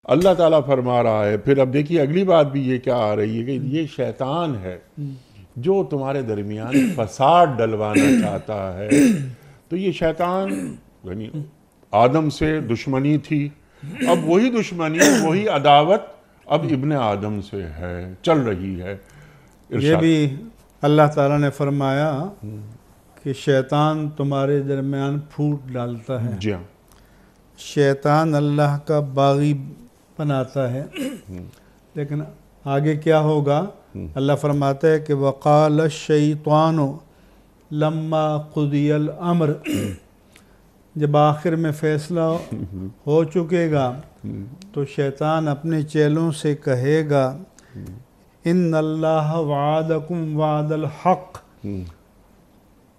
اللہ تعالیٰ فرما رہا ہے. پھر اب دیکھیے اگلی بات بھی یہ کیا آ رہی ہے کہ یہ شیطان ہے جو تمہارے درمیان فساد ڈلوانا چاہتا ہے. تو یہ شیطان یعنی آدم سے دشمنی تھی، اب وہی دشمنی وہی عداوت اب ابن آدم سے ہے، چل رہی ہے. یہ بھی اللہ تعالیٰ نے فرمایا کہ شیطان تمہارے درمیان پھوٹ ڈالتا ہے. جی ہاں، شیطان اللہ کا باغی بناتا ہے. لیکن آگے کیا ہوگا؟ اللہ فرماتا ہے کہ وقال الشیطان لما قضی الامر، جب آخر میں فیصلہ ہو چکے گا تو شیطان اپنے چیلوں سے کہے گا ان اللہ وعدکم وعد الحق،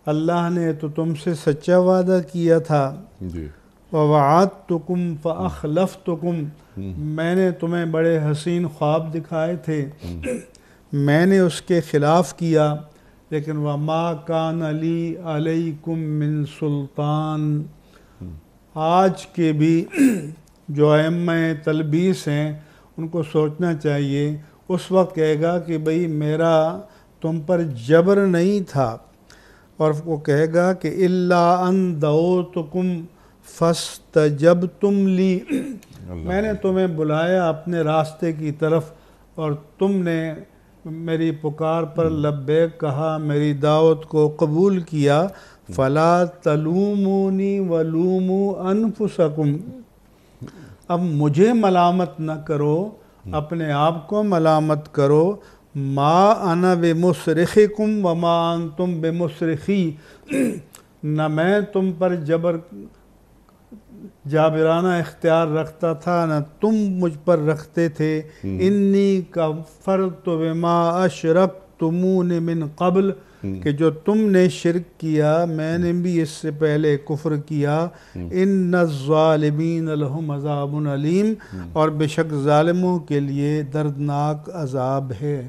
اللہ نے تو تم سے سچا وعدہ کیا تھا. جی وَوَعَدْتُكُمْ فَأَخْلَفْتُكُمْ، میں نے تمہیں بڑے حسین خواب دکھائے تھے، میں نے اس کے خلاف کیا. لیکن وَمَا كَانَ لِي عَلَيْكُمْ مِنْ سُلْطَان، آج کے بھی جو ائمہ تلبیس ہیں ان کو سوچنا چاہیے. اس وقت کہے گا کہ بھئی میرا تم پر جبر نہیں تھا، اور وہ کہے گا کہ إِلَّا أَن دَعَوْتُكُمْ فَاسْتَجَبْتُمْ لِي، میں نے تمہیں بلایا اپنے راستے کی طرف اور تم نے میری پکار پر لبیک کہا، میری دعوت کو قبول کیا. فَلَا تَلُومُونِي وَلُومُوا أَنفُسَكُمْ، اب مجھے ملامت نہ کرو، اپنے آپ کو ملامت کرو. ما انا بمصرخکم وما انتم بمصرخی، نہ میں تم پر جابرانہ اختیار رکھتا تھا نہ تم مجھ پر رکھتے تھے. انی کفرت بما اشرکتمون من قبل، کہ جو تم نے شرک کیا میں نے بھی اس سے پہلے کفر کیا. ان الظالمین لہم عذاب علیم، اور بے شک ظالموں کے لیے دردناک عذاب ہے.